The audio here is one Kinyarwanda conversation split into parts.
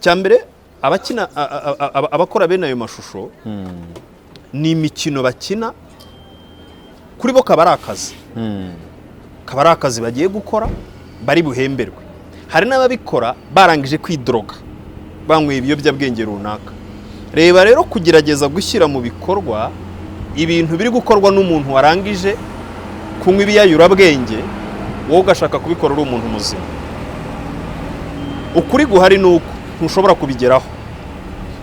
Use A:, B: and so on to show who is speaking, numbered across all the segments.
A: icyambere abakina abakora bene ayo mashusho ni imikino bakina kuri bo kaba ari akazi kaba ari akazi bagiye gukora bari buhemberwe. Hari n'ababikora barangije kwidroga banyweye ibiyobyabwenge runaka. Reba rero kugerageza gushyira mu bikorwa ibintu biri gukorwa n'umuntu warangije kunywa ibiyayurabwenge, wowe ugashaka kubikora uri umuntu muzima. Ukuri guhari nuko ntushobora kubigeraho.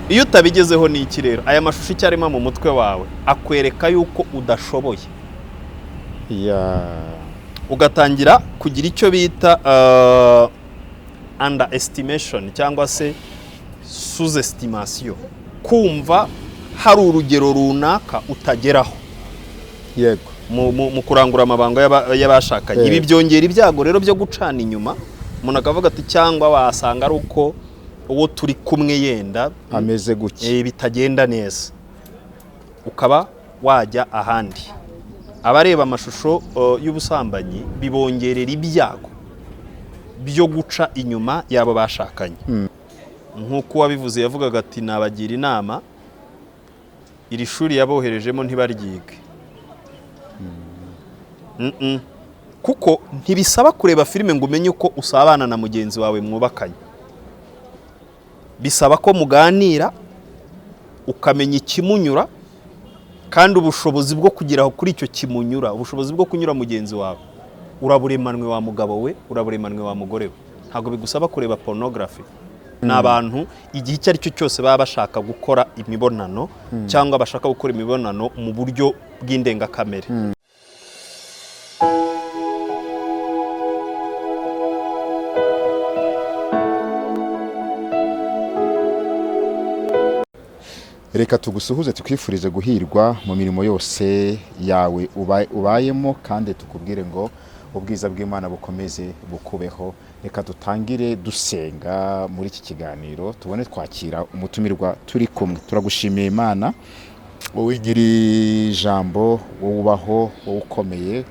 A: Iyo utabigezeho ni iki rero? Aya mashusho icyarema mu mutwe wawe akwereka yuko udashoboye. Ugatangira kugira icyo bita underestimation cyangwa se sous-estimation. Kumva hari urugero runaka utageraho.
B: Yego.
A: Mu kurangura amabanga y'abashakanye. Ibi byongera ibyago rero byo gucana inyuma. Umuntu akavuga ati cyangwa wasanga ari uko uwo turi kumwe yenda
B: ameze guke
A: bitagenda neza, ukaba wajya ahandi. Abareba amashusho y'ubusambanyi bibongerera ibyago byo guca inyuma yabo bashakanye. Nk'uko wabivuze yavugaga ati nabagira inama iri shuri yaboherejemo ntibaryige. Kuko ntibisaba kureba filime ngo umenye uko usabana na mugenzi wawe mwubakanye. Bisaba ko muganira ukamenya ikimunyura, kandi ubushobozi bwo kugeraho kuri icyo kimunyura, ubushobozi bwo kunyura mugenzi wawe uraburemanwe wa mugabo we, uraburemanwe wa mugore we. Ntabwo bigusaba kureba pornography. N'abantu igihe icyo ari cyo cyose baba bashaka gukora imibonano cyangwa bashaka gukora imibonano mu buryo bw'indengakamere.
B: Reka tugusuhuze tukwifurize guhirwa mu mirimo yose yawe ubayemo, kandi tukubwire ngo ubwiza bw'Imana bukomeze bukubeho. Reka dutangire dusenga muri iki kiganiro, tubone twakira umutumirwa turi kumwe. Turagushimiye Imana, wowe nyiri ijambo, wowe ubaho, wowe ukomeye,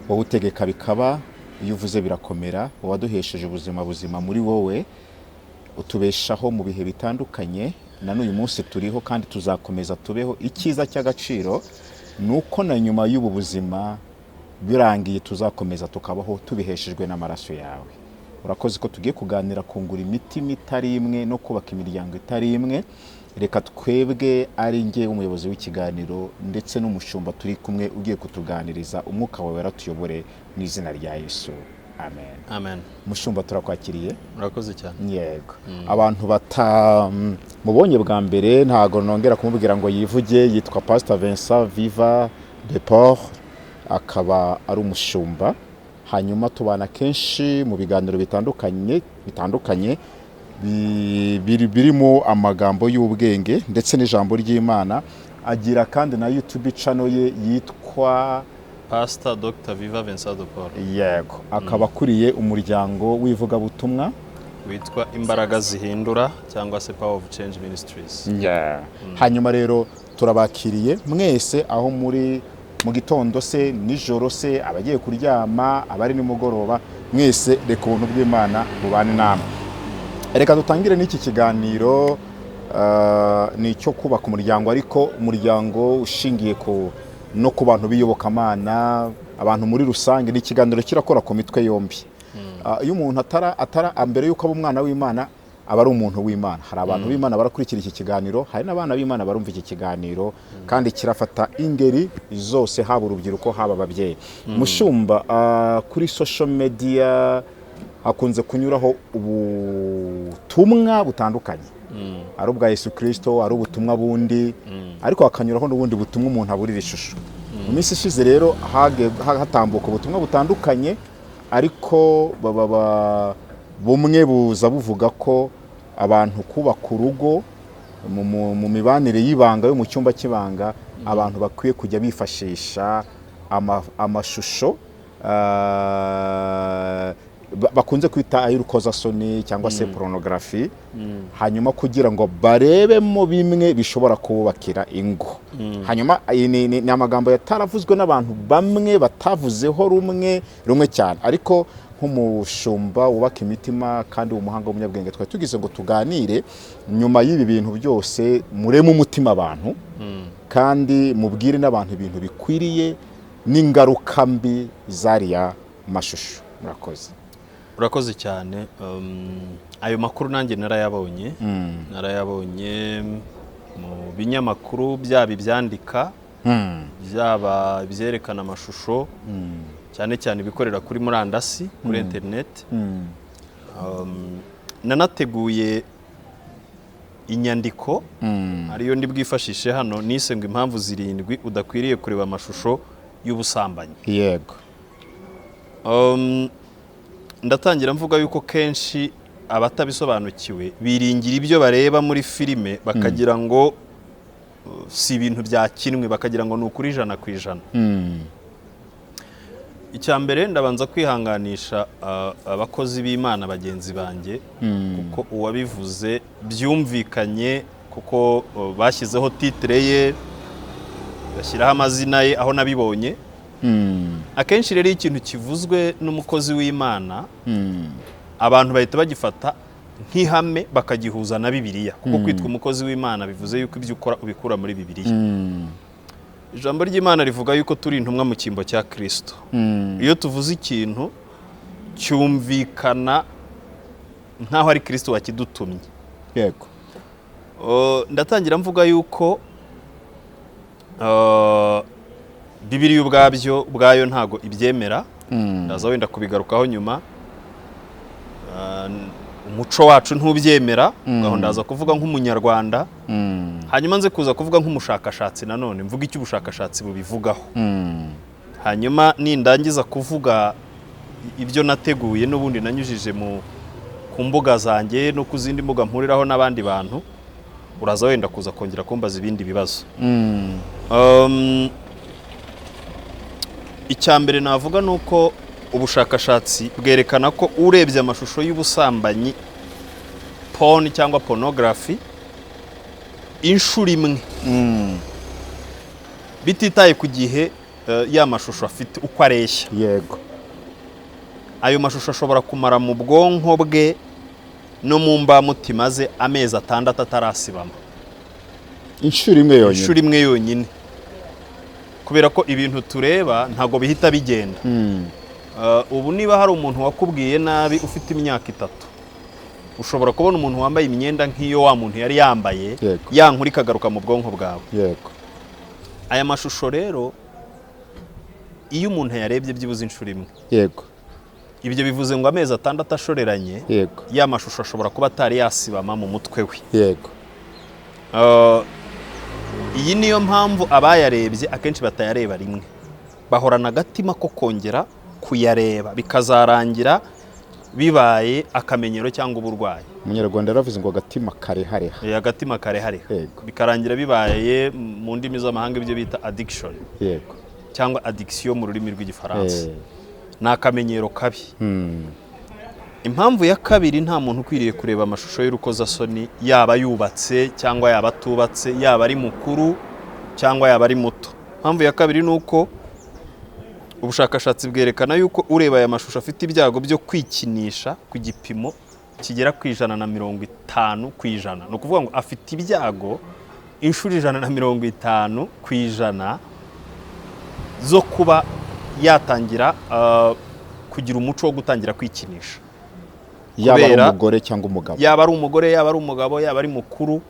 B: wowe utegeka bikaba, iyo uvuze birakomera, wowe waduhesheje ubuzima buzima muri wowe, utubeshaho mu bihe bitandukanye. Na n'uyu munsi turiho kandi tuzakomeza tubeho. Icyiza cy'agaciro nuko na nyuma y'ubu buzima birangiye tuzakomeza tukabaho tubiheshejwe n'amaraso yawe. Urakoze ko tugiye kuganira kungura imitima itari imwe no kubaka imiryango itari imwe. Reka twebwe ari nge umuyobozi w'ikiganiro ndetse n'umushumba turi kumwe ugiye kutuganiriza, umwuka wawe ratuyobore mu izina rya Yesu. Amen.
A: Amen.
B: Mushumba turakwakiriye.
A: Murakoze cyane.
B: Yego. Abantu mubonye bwa mbere ntago nongera kumubwira ngo yivuge. Yitwa Pastor Vincent Viva de Port, akaba ari umushumba. Hanyuma tubana kenshi mu biganiro bitandukanye birimo amagambo y'ubwenge ndetse n'ijambo ry'Imana. Agira kandi na YouTube channel ye yitwa
A: Pastor Dr. Viva Vincent de Port.
B: Yego. Akaba kuriye umuryango w'ivugabutumwa
A: witwa Imbaraga Zihindura cyangwa se Power of Change Ministries.
B: Hanyuma rero turabakiriye mwese aho muri mu gitondo se nijoro se, abagiye kuryama, abari nimugoroba, mwese reka ubuntu bw'Imana bubane namwe. Reka dutangire n'iki kiganiro ni cyo kubaka umuryango, ariko umuryango ushingiye no ku bantu biyobokamana, abantu muri rusange. N'ikiganiro kirakora ku mitwe yombi. Iyo umuntu atara mbere yuko aba umwana w'Imana aba ari umuntu w'Imana. Hari abantu b'Imana barakurikira iki kiganiro, hari n'abana b'Imana barumva iki kiganiro, kandi kirafata ingeri zose, haba urubyiruko haba ababyeyi. Mushumba, kuri social media hakunze kunyuraho ubutumwa butandukanye. Ari ubwa Yesu Kristo, ari ubutumwa bundi, ariko hakanyuraho n'ubundi butumwa umuntu aburira ishusho. Mu minsi ishize rero hatambuka ubutumwa butandukanye, ariko bumwe buza buvuga ko abantu kubaka urugo mu mibanire y'ibanga yo mu cyumba cy'ibanga, abantu bakwiye kujya bifashisha amashusho bakunze kwita ay'urukozasoni cyangwa se pornography, hanyuma kugira ngo barebemo bimwe bishobora kubakira ingo. Hanyuma ni amagambo yataravuzwe n'abantu bamwe batavuzeho rumwe cyane, ariko nk'umushumba wubaka imitima kandi umuhanga w'umunyabwenge, twari tugize ngo tuganire nyuma y'ibi bintu byose, mureme umutima abantu kandi mubwire n'abantu ibintu bikwiriye n'ingaruka mbi zariya mashusho.
A: Urakoze cyane. Ayo makuru nanjye narayabonye mu binyamakuru byaba ibyandika byaba byerekana amashusho, cyane cyane ibikorera kuri murandasi, kuri interineti. Nanateguye inyandiko ariyo ndi bwifashishe hano, nise ngo impamvu 7 udakwiriye kureba amashusho y'ubusambanyi.
B: Yego.
A: Ndatangira mvuga yuko kenshi abatabisobanukiwe biringira ibyo bareba muri filime bakagira ngo si ibintu byakinwe, bakagira ngo ni ukuri 100%. Icyambere ndabanza kwihanganisha abakozi b'Imana bagenzi banjye, kuko uwabivuze byumvikanye, kuko bashyizeho titre ye, bashyiraho amazina ye aho nabibonye. Akenshi rero ikintu kivuzwe n'umukozi w'Imana, abantu bahita bagifata nk'ihame bakagihuza na Bibiliya, kuko kwitwa umukozi w'Imana bivuze yuko ibyo ukora ubikura muri Bibiliya. Ijambo ry'Imana rivuga yuko turi intumwa mu cyimbo cya Kristo. Iyo tuvuze ikintu cyumvikana nkaho ari Kristo wakidutumye.
B: Yego.
A: Ndatangira mvuga yuko Bibiliya ubwayo ntago ibyemera, ndaza wenda kubigarukaho nyuma. Umuco wacu ntubyemera, ngaho ndaza kuvuga nk'umunyarwanda. Hanyuma nze kuza kuvuga nk'umushakashatsi nanone, mvuga icyo ubushakashatsi bubivugaho. Hanyuma nindangiza kuvuga ibyo nateguye n'ubundi nanyujije ku mbuga zanjye no ku zindi mbuga mpuriraho n'abandi bantu, uraza wenda kuza kongera kumbaza ibindi bibazo. Icyambere navuga nuko ubushakashatsi bwerekana ko urebye amashusho y'ubusambanyi, porn cyangwa pornography, inshuro imwe bititaye ku gihe ya mashusho afite uko areshya.
B: Yego.
A: Ayo mashusho ashobora kumara mu bwonko bwe no mu mbamutima ze amezi 6 atarasibama.
B: Inshuro imwe yonyine.
A: Kubera ko ibintu tureba ntago bihita bigenda. Ubu niba hari umuntu wakubwiye nabi ufite imyaka 3, ushobora kubona umuntu wambaye imyenda nk'iyo wa muntu yari yambaye, yankuri ikagaruka mu bwonko bwawe.
B: Yego.
A: Aya mashusho rero iyo umuntu yarebye byibuze inshuro imwe,
B: yego,
A: ibyo bivuze ngo amezi 6 ashoreranye,
B: yego,
A: ya mashusho ashobora kuba atari yasibama mu mutwe we.
B: Yego.
A: Iyi niyo mpamvu abayarebye akenshi batayareba rimwe, bahorana agatima ko kongera kuyareba, bikazarangira bibaye akamenyero cyangwa uburwayi.
B: Umunyarwanda yaravuze ngo agatima karehareha.
A: Agatima karehareha. Bikarangira bibaye mu ndimi z'amahanga ibyo bita addiction.
B: Yego.
A: Cyangwa addiction mu rurimi rw'igifaransa. Ni akamenyero kabi. Impamvu ya kabiri, nta muntu ukwiriye kureba amashusho y'urukozasoni, yaba yubatse cyangwa yaba atubatse, yaba ari mukuru cyangwa yaba ari muto. Impamvu ya kabiri nuko ubushakashatsi bwerekana yuko ureba aya mashusho afite ibyago byo kwikinisha ku gipimo kigera ku 150%. No kuvuga ngo afite ibyago inshuro 150% zo kuba yatangira kugira umuco wo gutangira kwikinisha.
B: Yaba ari umugore cyangwa umugabo.
A: Yaba ari umugore, yaba ari umugabo, yaba ari mukuru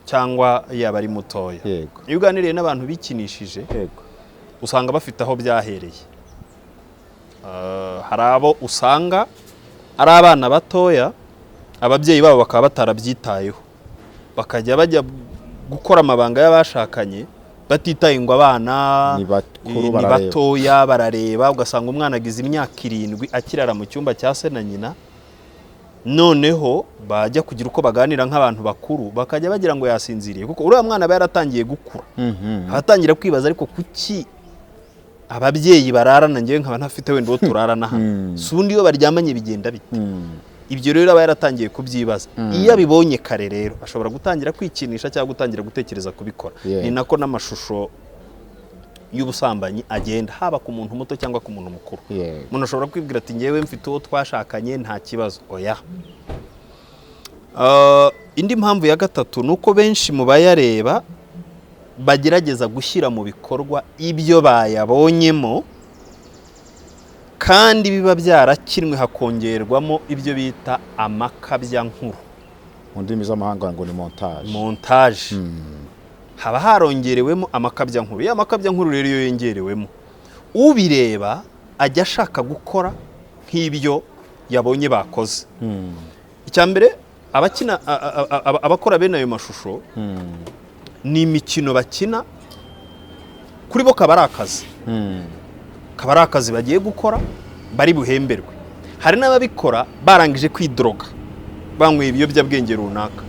A: cyangwa yaba ari mutoya.
B: Yego.
A: Iyo uganiriye n'abantu bikinishije,
B: yego,
A: usanga bafite aho byahereye. Hari abo usanga ari abana batoya, ababyeyi babo bakaba batarabyitayeho, bakajya bajya gukora amabanga y'abashakanye batitaye ngo abana ni batoya barareba. Ugasanga umwana agize imyaka 7 akirara mu cyumba cya se na nyina, noneho bajya kugira uko baganira nk'abantu bakuru bakajya bagira ngo yasinziriye, kuko uriya mwana aba yaratangiye gukura. Hatangira kwibaza ariko kuki ababyeyi bararana, ngewe nkaba ntafite wenda uwo turarana hano, sundi iyo baryamanye bigenda bite? Ibyo rero aba yaratangiye kubyibaza. Iyo abibonye kare rero ashobora gutangira kwikinisha cyangwa gutangira gutekereza kubikora. Ni nako n'amashusho y'ubusambanyi agenda, haba ku muntu muto cyangwa ku muntu mukuru. Umuntu ashobora kwibwira ati ngewe mfite uwo twashakanye nta kibazo. Oya. Indi mpamvu ya gatatu ni uko benshi mu bayareba bagerageza gushyira mu bikorwa ibyo bayabonyemo, kandi biba byarakinwe hakongerwamo ibyo bita amakabyankuru.
B: Mu ndimi z'amahanga ngo ni
A: montage. Haba harongerewemo amakabyankuru. Ya makabyankuru rero iyo yongerewemo, ubireba ajya ashaka gukora nk'ibyo yabonye bakoze. Icya mbere, abakora bene ayo mashusho ni imikino bakina, kuri bo kaba ari akazi. Kaba ari akazi bagiye gukora, bari buhemberwe. Hari n'ababikora barangije kwidroga, banyweye ibiyobyabwenge runaka.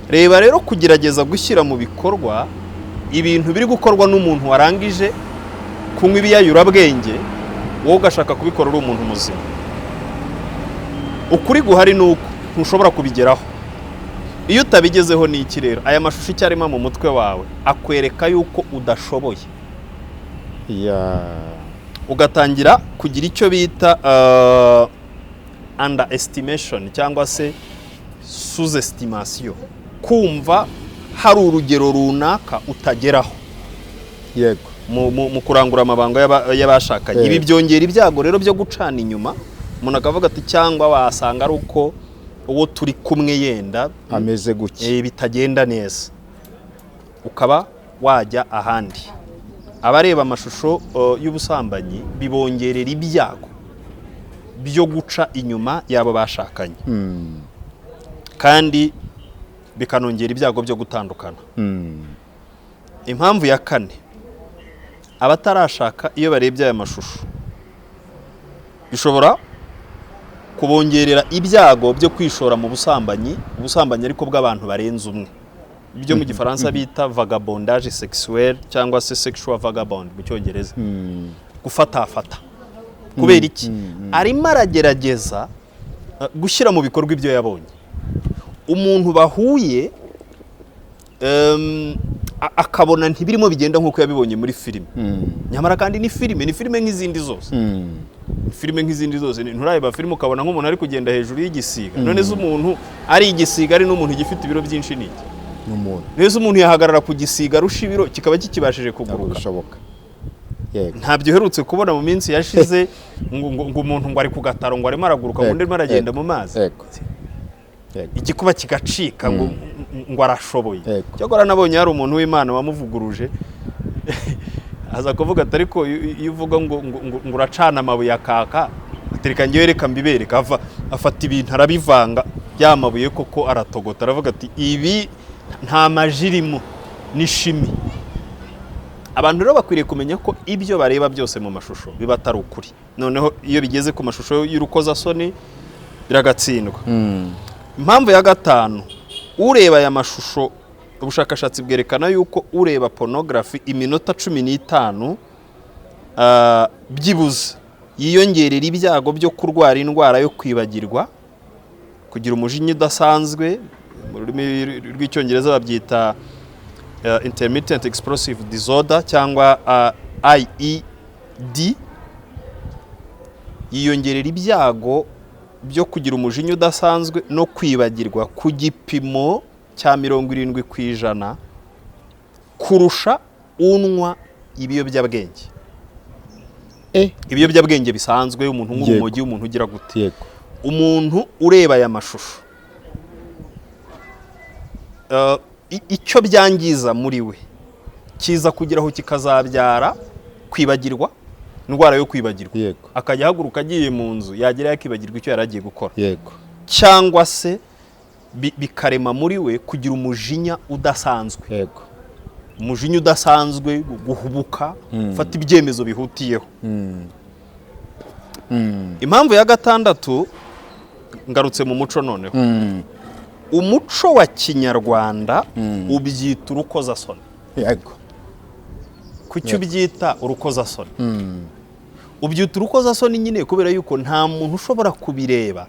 A: Reba rero kugerageza gushyira mu bikorwa ibintu biri gukorwa n'umuntu warangije kunywa ibiyayurabwenge, wowe ugashaka kubikora uri umuntu muzima. Ukuri guhari ni uko ntushobora kubigeraho. Iyo utabigezeho ni iki rero? Aya mashusho icyarema mu mutwe wawe akwereka yuko udashoboye. Ugatangira kugira icyo bita underestimation cyangwa se sous-estimation. Kumva hari urugero runaka utageraho.
B: Yego.
A: Mu kurangura amabanga y'abashakanye. Ibi byongera ibyago rero byo gucana inyuma. Umuntu akavuga ati cyangwa wasanga ari uko uwo turi kumwe yenda
B: ameze guki,
A: bitagenda neza, ukaba wajya ahandi. Abareba amashusho y'ubusambanyi bibongerera ibyago byo guca inyuma yabo bashakanye, kandi bikanongera ibyago byo gutandukana. Impamvu ya kane, abatarashaka iyo barebye aya mashusho bishobora kubongerera ibyago byo kwishora mu busambanyi ariko bw'abantu barenze umwe, ibyo mu gifaransa bita vagabondage sexuel cyangwa se sexual vagabond mu cyongereza. Gufatafata. Kubera iki? Arimo aragerageza gushyira mu bikorwa ibyo yabonye. Umuntu bahuye akabona ntibirimo bigenda nk'uko yabibonye muri filime. Nyamara kandi ni filime nk'izindi zose. Filime nk'izindi zose. Nturareba filime ukabona nk'umuntu ari kugenda hejuru y'igisiga. None se umuntu ari igisiga ari n'umuntu gifite ibiro byinshi niki?
B: N'umuntu.
A: Nese umuntu yahagarara ku gisiga rusha ibiro kikaba kikibashije kuguruka.
B: Yego.
A: Ntabyo uherutse kubona mu minsi yashize ngo umuntu ngo ari ku gataro ngo arimo araguruka ngo ndimo aragenda mu mazi.
B: Yego.
A: Igikuba kigacika ngo arashoboye. Cyakora nabonye hari umuntu w'Imana wamuvuguruje aza kuvuga ati ariko iyo uvuga ngo uracana amabuye akaka, atereka ngiye reka mbibereka, afata ibintu arabivanga, ya mabuye koko aratogota, aravuga ati ibi nta majirimo ni shimi. Abantu rero bakwiriye kumenya ko ibyo bareba byose mu mashusho biba atari ukuri. Noneho iyo bigeze ku mashusho y'urukozasoni biragatsindwa. Impamvu ya gatanu, ureba aya mashusho, ubushakashatsi bwerekana yuko ureba pornography iminota 15 byibuze yiyongerera ibyago byo kurwara indwara yo kwibagirwa, kugira umujinya udasanzwe, mu rurimi rw'icyongereza babyita intermittent explosive disorder cyangwa IED. Yiyongerera ibyago byo kugira umujinya udasanzwe no kwibagirwa ku gipimo cya 70% kurusha unwa ibiyobyabwenge. Ibiyobyabwenge bisanzwe, umuntu nk'urumogi, umuntu ugira gute. Umuntu ureba aya mashusho icyo byangiza muri we kiza kugeraho kikazabyara kwibagirwa, indwara yo kwibagirwa. Akajya haguruka agiye mu nzu, yagera yakibagirwa icyo yari agiye gukora. Cyangwa se bikarema muri we kugira umujinya udasanzwe. Umujinya udasanzwe, guhubuka, ufata ibyemezo bihutiyeho. Impamvu ya gatandatu, ngarutse mu muco noneho. Umuco wa Kinyarwanda ubyita urukozasoni. Kuki ubyita urukozasoni? Ubyita urukozasoni nyine kubera yuko nta muntu ushobora kubireba.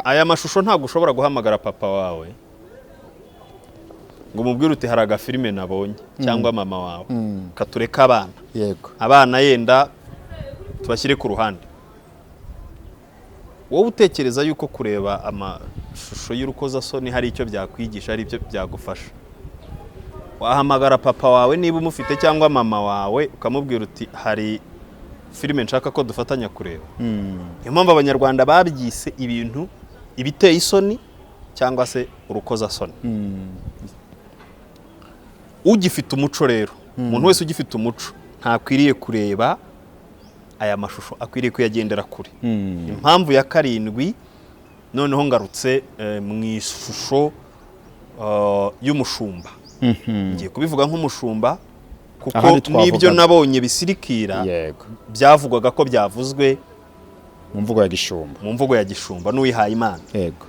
A: Aya mashusho ntabwo ushobora guhamagara papa wawe ngo mubwire uti hari agafilime nabonye cyangwa mama wawe katureka abana
B: yego
A: abana yenda tubashyire ku ruhande, wowe utekereza yuko kureba amashusho y'urukozasoni hari icyo byakwigisha, hari icyo byagufasha? Wahamagara papa wawe niba umufite cyangwa mama wawe ukamubwira uti hari filime nshaka ko dufatanya kureba. Niyo mpamvu abanyarwanda babyise ibintu ibiteye isoni cyangwa se urukozasoni. Ugifite umuco rero, umuntu wese ugifite umuco ntakwiriye kureba aya mashusho, akwiriye kuyagendera kure. Impamvu ya karindwi noneho ngarutse mu ishusho y'umushumba. Ngiye kubivuga nk'umushumba kuko n'ibyo nabonye bisirikira byavugwaga ko byavuzwe
B: mu mvugo ya gishumba,
A: n'uwihaye Imana.
B: Yego.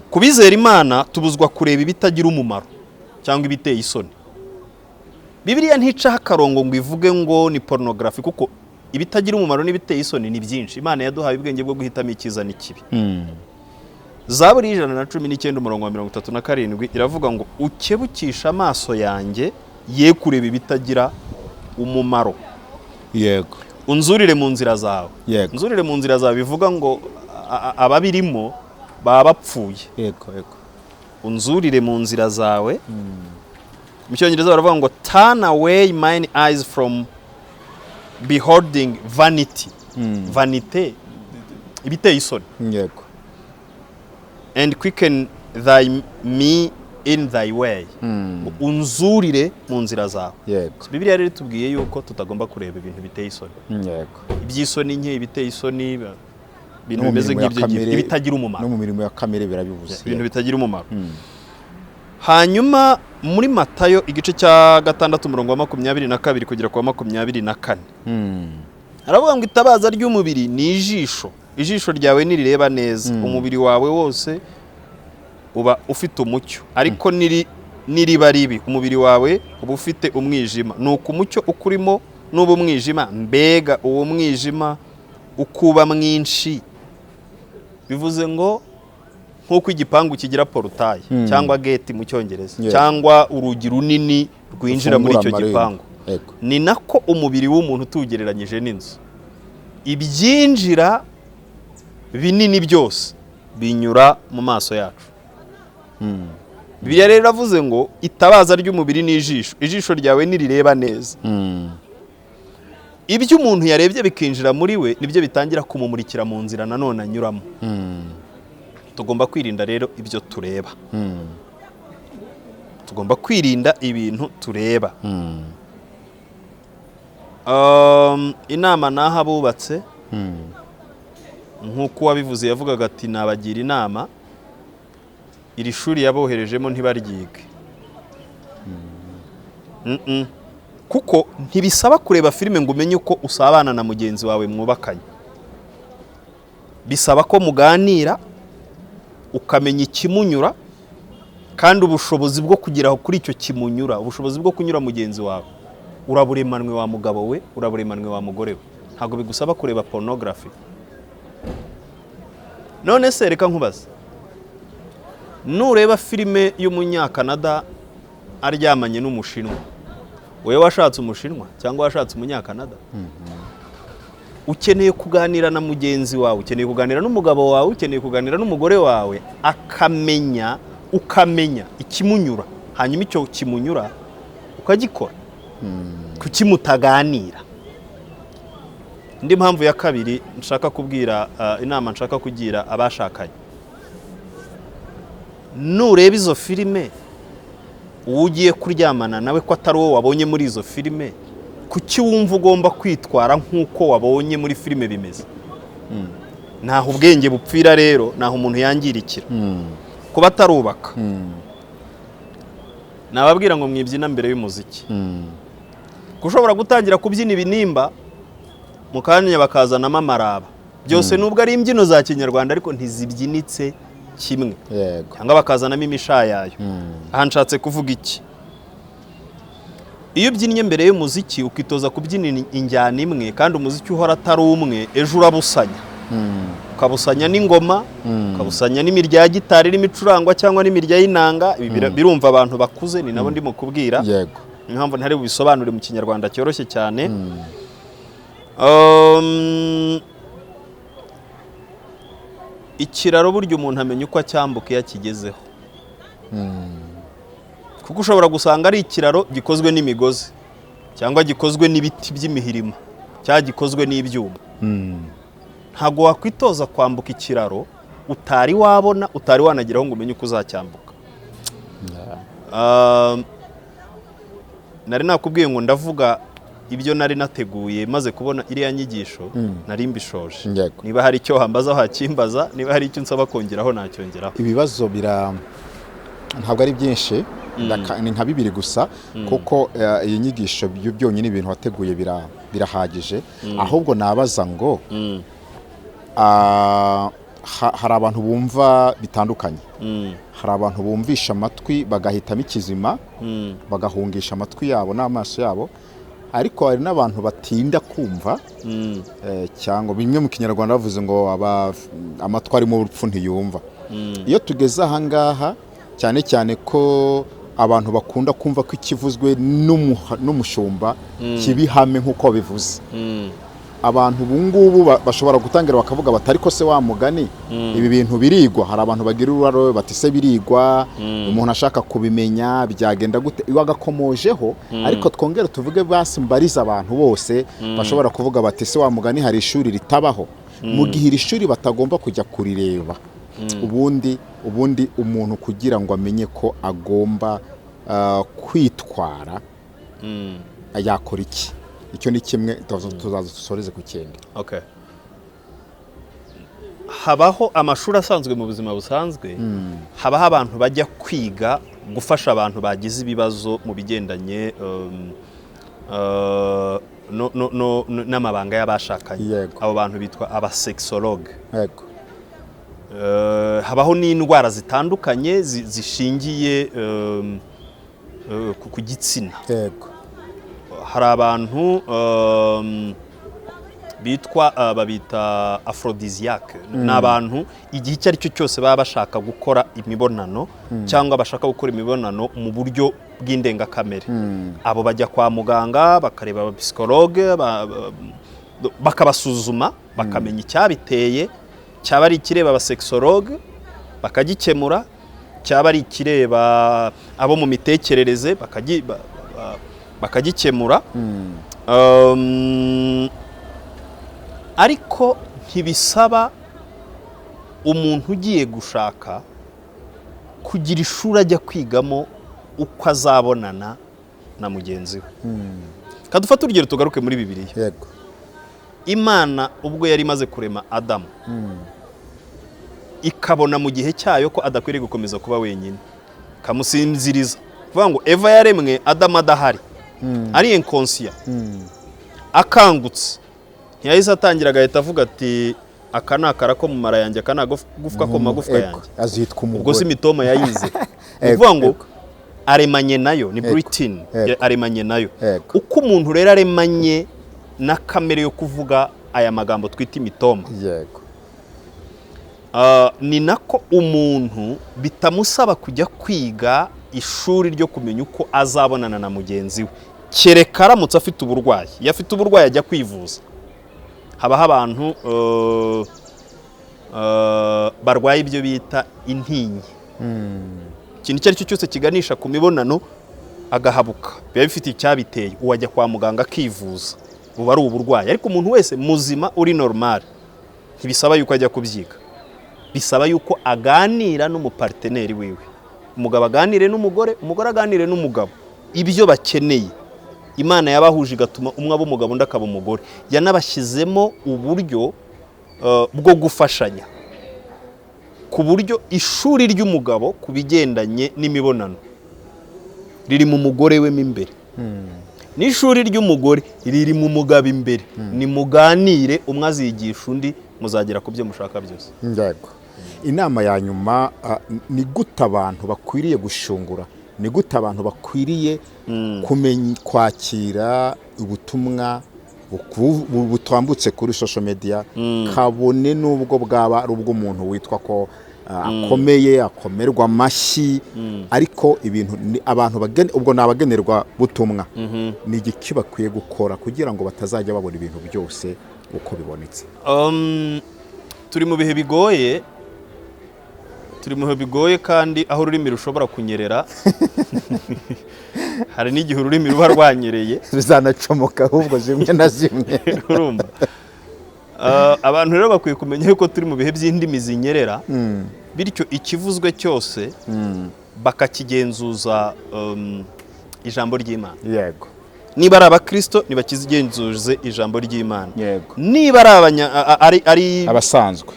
A: Kubizera Imana tubuzwa kureba ibitagira umumaro cyangwa ibiteye isoni. Bibiliya nticaho akarongo ngo ivuge ngo ni pornography, kuko ibitagira umumaro n'ibiteye isoni ni byinshi. Imana yaduhaye ubwenge bwo guhitamo icyiza n'ikibi. Zaburi 119:37 iravuga ngo ukebukisha amaso yanjye ye kureba ibitagira umumaro.
B: Yego.
A: Unzurire mu nzira zawe.
B: Yego.
A: Unzurire mu nzira zawe bivuga ngo ababirimo baba bapfuye.
B: Yego, yego.
A: Unzurire mu nzira zawe. Mu Cyongereza baravuga ngo turn away mine eyes from beholding vanity. Vanité ibiteye isoni.
B: Yego.
A: And quicken me in thy way. Unzurire mu nzira zawe.
B: Yego.
A: Bibiliya rero tubwiye yuko tutagomba kureba ibintu biteye isoni.
B: Yego.
A: Iby'isoni nke, ibiteye isoni, ibintu bimeze nk'ibyo ibitagira umumaro.
B: No mu mirimo ya kamere birabivuze.
A: Ibintu bitagira umumaro. Hanyuma muri Matayo igice cya 6:22 kugera ku 24. Aravuga ngo itabaza ry'umubiri ni ijisho. Ijisho ryawe nirireba neza, umubiri wawe wose uba ufite umucyo. Ariko niriba ribi, umubiri wawe uba ufite umwijima. Nuko umucyo ukurimo n'ubu umwijima, mbega uwo mwijima ukuba mwinshi. Bivuze ngo nkuko igipangu kigira porutaye cyangwa gate mu Cyongereza, cyangwa urugi runini rwinjira muri icyo gipangu, ni nako umubiri w'umuntu tugereranyije n'inzu. Ibyinjira binini byose binyura mu maso yacu. Bibiliya rero iravuze ngo itabaza ry'umubiri ni ijisho. Ijisho ryawe nirireba neza. Ibyo umuntu yarebye bikinjira muri we nibyo bitangira kumumurikira mu nzira nanone anyuramo. Tugomba kwirinda rero ibyo tureba. Tugomba kwirinda ibintu tureba. Inama naho abubatse, nk'uko wabivuze yavugaga ati nabagira inama, iri shuri yaboherejemo ntibaryige. Kuko ntibisaba kureba filime ngo umenye uko usabana na mugenzi wawe mwubakanye. Bisaba ko muganira ukamenya ikimunyura, kandi ubushobozi bwo kugeraho kuri icyo kimunyura, ubushobozi bwo kunyura mugenzi wawe uraburemanwe wa mugabo we, uraburemanwe wa mugore we. Ntabwo bigusaba kureba pornography. None se reka nkubaza, nureba filime y'umunyakanada aryamanye n'umushinwa, wewe washatse umushinwa cyangwa washatse umunyakanada? Ukeneye kuganira na mugenzi wawe, ukeneye kuganira n'umugabo wawe, ukeneye kuganira n'umugore wawe, ukamenya ikimunyura, hanyuma icyo kimunyura ukagikora. Kuki mutaganira? Indi mpamvu ya kabiri nshaka kubwira, inama nshaka kugira abashakanye, nureba izo filime ugiye kuryamana nawe ko atari wowe wabonye muri izo filime, kuki wumva ugomba kwitwara nk'uko wabonye muri filime bimeze? Naho ubwenge bupfira rero, naho umuntu yangirikira. Kuba atarubaka, nababwira ngo mwibyina mbere y'umuziki. Kushobora gutangira kubyina ibinimba mu kanya bakazanamo amaraba. Byose nubwo ari imbyino za Kinyarwanda ariko ntizibyinitse kimwe. Cyangwa bakazanamo imishayayo. Aha nshatse kuvuga iki? Iyo ubyinnye mbere y'umuziki ukitoza kubyina injyana imwe kandi umuziki uhora atari umwe, ejo urabusanya. ukabusanya n'ingoma ukabusanya n'imirya ya gitari irimo icurangwa cyangwa n'imirya y'inanga. Birumva abantu bakuze, ni nabo ndimo kubwira.
B: yego
A: impamvu ntari bubisobanure mu kinyarwanda cyoroshye cyane. Ikiraro burya umuntu amenya uko acyambuka iyo akigezeho, kuko ushobora gusanga ari ikiraro gikozwe n'imigozi cyangwa gikozwe n'ibiti by'imihirima cyangwa gikozwe n'ibyuma. Ntabwo wakwitoza kwambuka ikiraro utari wabona, utari wanageraho ngo umenye uko uzacyambuka. Nari nakubwiye ngo ndavuga ibyo nari nateguye maze kubona iriya nyigisho, nari mbishoje.
B: Yego.
A: Niba hari icyo hambaza hakimbaza, niba hari icyo nsaba kongeraho nacyongeraho.
B: ibibazo ntabwo ari byinshi, ni nka bibiri gusa, kuko iyi nyigisho byonyine ibintu wateguye birahagije. Ahubwo nabaza ngo hari abantu bumva bitandukanye. Hari abantu bumvisha amatwi bagahitamo ikizima, bagahungisha amatwi yabo n'amaso yabo, ariko hari n'abantu batinda kumva, cyangwa bimwe mu kinyarwanda bavuze ngo amatwi arimo urupfu ntiyumva. Iyo tugeze aha ngaha, cyane cyane ko abantu bakunda kumva ko ikivuzwe n'umushumba kibihame nk'uko bivuze, abantu ubu ngubu bashobora gutangira bakavuga bati ariko se wa mugani ibi bintu birigwa. Hari abantu bagira ururaro bati se birigwa, umuntu ashaka kubimenya byagenda gute, wagakomojeho. Ariko twongere tuvuge basi mbariza abantu bose bashobora kuvuga bati se wa mugani hari ishuri ritabaho, mu gihe iri shuri batagomba kujya kurireba. ubundi umuntu kugira ngo amenye ko agomba kwitwara yakora iki? Icyo ni kimwe, tuzadusoreze ku kindi.
A: Okay. Habaho amashuri asanzwe mu buzima busanzwe, habaho abantu bajya kwiga gufasha abantu bagize ibibazo mu bigendanye n'amabanga y'abashakanye. Abo bantu bitwa abasexologue.
B: Yego.
A: Habaho n'indwara zitandukanye zishingiye ku gitsina.
B: Yego.
A: Hari abantu babita aphrodisiaque. Ni abantu igihe icyo ari cyo cyose baba bashaka gukora imibonano cyangwa bashaka gukora imibonano mu buryo bw'indengakamere. Abo bajya kwa muganga bakareba abapsikologe bakabasuzuma bakamenya icyabiteye, cyaba ari ikireba abasexologue bakagikemura, cyaba ari ikireba abo mu mitekerereze bakagikemura. Ariko ntibisaba umuntu ugiye gushaka kugira ishuri ajya kwigamo uko azabonana na mugenzi we. Kadufata urugero tugaruke muri Bibiliya.
B: Yego.
A: Imana ubwo yari imaze kurema Adamu, ikabona mu gihe cyayo ko adakwiriye gukomeza kuba wenyine, kamusinziriza kuvuga ngo Eva yaremwe Adamu adahari, ari inconscient, akangutse. Ntiyahise atangira agahita avuga ati aka ni akara ko mu mara yanjye, aka ni agufwa ko mu magufwa yanjye.
B: Azitwa umugore.
A: Ubwo si imitoma yayize. Uvuga ngo aremanye nayo, ni Britain, aremanye nayo. Uko umuntu rero aremanye na kamere yo kuvuga aya magambo twita imitoma.
B: Yego.
A: Ni nako umuntu bitamusaba kujya kwiga ishuri ryo kumenya uko azabonana na mugenzi we, kereka aramutse afite uburwayi. Iyo afite uburwayi ajya kwivuza. Habaho abantu barwaye ibyo bita intinyi. Ikintu icyo ari cyo cyose kiganisha ku mibonano agahabuka, biba bifite icyabiteye, uwajya kwa muganga akivuza, buba ari uburwayi. Ariko umuntu wese muzima uri normal ntibisaba yuko ajya kubyiga, bisaba yuko aganira n'umuparteneri wiwe. Umugabo aganire n'umugore, umugore aganire n'umugabo, ibyo bakeneye. Imana yabahuje igatuma umwe aba umugabo undi akaba umugore. Yanabashyizemo uburyo bwo gufashanya, ku buryo ishuri ry'umugabo ku bigendanye n'imibonano riri mu mugore we imbere, n'ishuri ry'umugore riri mu mugabo imbere. Ni muganire, umwe azigisha undi, muzagera ku byo mushaka byose.
B: Yego. Inama ya nyuma, ni gute abantu bakwiriye gushungura, ni gute abantu bakwiriye kumenya kwakira ubutumwa butambutse kuri social media kabone n'ubwo bwaba ari ubw'umuntu witwa ko akomeye akomerwa amashyi ariko ibintu abantu ubwo nabagenerwa butumwa ni igiki bakwiye gukora kugira ngo batazajya babona ibintu byose uko bibonetse.
A: Turi mu bihe bigoye kandi aho ururimi rushobora kunyerera hari n'igihe ururimi ruba rwanyereye
B: bizanacomoka ahubwo zimwe na zimwe
A: urumva. Abantu rero bakwiye kumenya yuko turi mu bihe by'indimi zinyerera bityo ikivuzwe cyose bakakigenzuza ijambo ry'Imana.
B: Yego.
A: Niba ari abakristo nibakizigenzuze ijambo ry'Imana.
B: Yego.
A: Niba ari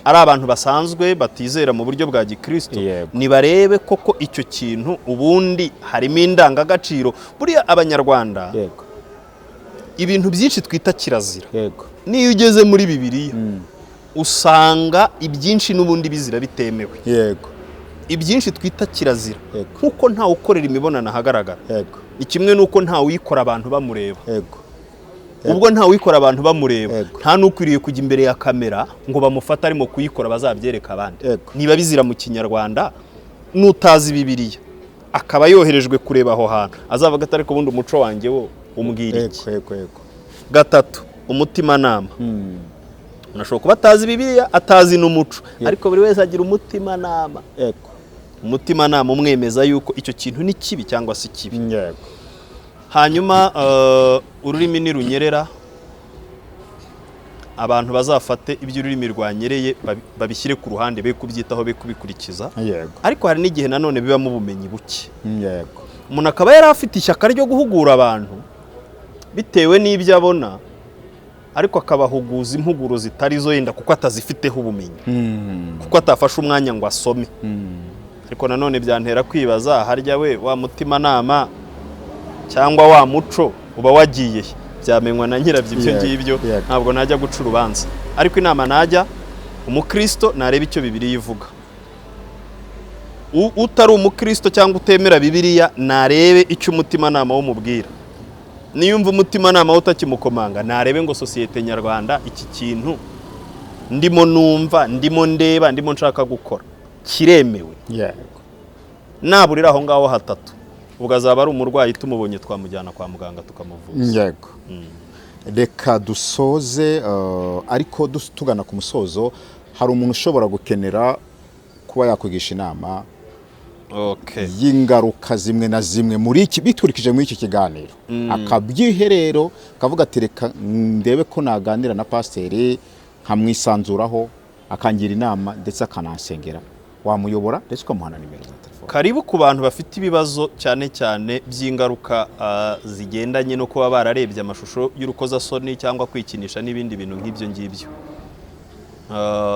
A: abantu basanzwe batizera mu buryo bwa gikristo nibarebe koko icyo kintu ubundi harimo indangagaciro. Buriya abanyarwanda ibintu byinshi twita kirazira.
B: Yego.
A: Niyo ugeze muri Bibiliya usanga ibyinshi n'ubundi bizira bitemewe.
B: Yego.
A: Ibyinshi twita kirazira kuko ntawe ukorera imibonano ahagaragara.
B: Yego.
A: Ikimwe nuko ntawe uyikora abantu bamureba.
B: Yego.
A: Ubwo ntawe uyikora abantu bamureba nta n'ukwiriye kujya imbere ya kamera ngo bamufate arimo kuyikora bazabyereka abandi. Niba bizira mu Kinyarwanda n'utazi Bibiliya akaba yoherejwe kureba aho hantu azavuga atari ko bundi umuco wanjye wo umbwira iki. Gatatu, umutimanama. Unashobora kuba atazi Bibiliya atazi n'umuco ariko buri wese agira umutimanama. Umutimanama umwemeza yuko icyo kintu ni kibi cyangwa si kibi. Hanyuma ururimi nirunyerera abantu bazafate iby'ururimi rwanyereye babishyire ku ruhande be kubyitaho be kubikurikiza. Ariko hari n'igihe nanone bibamo ubumenyi buke. Umuntu akaba yari afite ishyaka ryo guhugura abantu bitewe n'ibyo abona ariko akabahuguza impuguro zitari zo yenda kuko atazifiteho ubumenyi kuko atafashe umwanya ngo asome. Ariko nanone byantera kwibaza harya we wa mutimanama cyangwa wa muco uba wagiye byamenywa na nyirabyo ibyo ngibyo ntabwo najya guca urubanza. Ariko inama najya umukristo nareba icyo Bibiliya ivuga. Utari umukristo cyangwa utemera Bibiliya narebe icyo umutimanama w'umubwira. Niyumva umutimanama utakimukomanga narebe ngo sosiyete nyarwanda iki kintu ndimo numva ndimo ndeba ndimo nshaka gukora kiremewe. Naburira aho ngaho hatatu ubwo azaba ari umurwayi tumubonye twamujyana kwa muganga tukamuvuza.
B: Yego. Reka dusoze ariko tugana ku musozo hari umuntu ushobora gukenera kuba yakwigisha inama y'ingaruka zimwe na zimwe muri iki biturikije muri iki kiganiro akabyiherero kavuga ati reka ndebe ko naganira na pasiteri nkamwisanzuraho akangira inama ndetse akanansengera wamuyobora ndetse ukamuhana nimero za telefone.
A: Karibu ku bantu bafite ibibazo cyane cyane by'ingaruka zigendanye no kuba bararebye amashusho y'urukozasoni cyangwa kwikinisha n'ibindi bintu nk'ibyo ngibyo.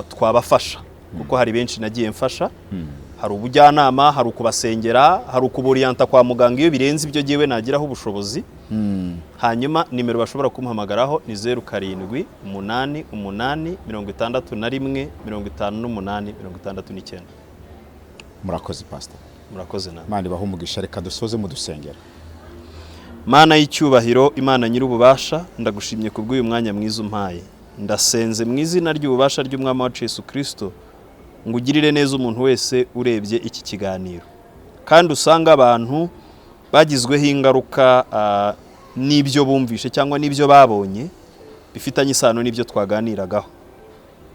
A: Twabafasha kuko hari benshi nagiye mfasha. Hari ubujyanama, hari ukubasengera, hari ukuburiyanta kwa muganga iyo birenze ibyo giwe nagiraho ubushobozi. Hanyuma nimero bashobora kumuhamagaraho ni 0788615869.
B: Murakoze pastor.
A: Murakoze na.
B: Mani bahumugisha reka dusoze mu dusengera.
A: Mana y'icyubahiro, Imana nyir'ububasha, ndagushimye kubw'uyu mwanya mwiza umpaye. Ndasenze mu izina ry'ububasha ry'Umwami wacu Yesu Kristo ngo ugirire neza umuntu wese urebye iki kiganiro. Kandi usanga abantu bagizweho ingaruka n'ibyo bumvishe cyangwa n'ibyo babonye bifitanye isano n'ibyo twaganiragaho.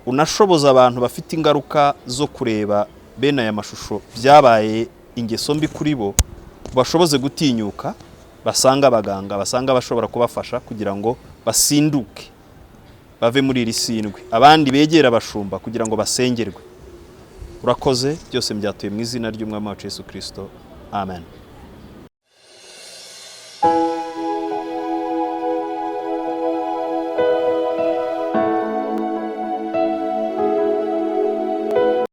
A: Unashoboza abantu bafite ingaruka zo kureba bene aya mashusho byabaye ingeso mbi kuri bo bashoboze gutinyuka basanga abaganga basanga bashobora kubafasha kugira ngo basinduke bave muri iri sindwe. Abandi begera abashumba kugira ngo basengerwe. Urakoze byose mbyatuye mu izina ry'Umwami wacu Yesu Kristo. Amen.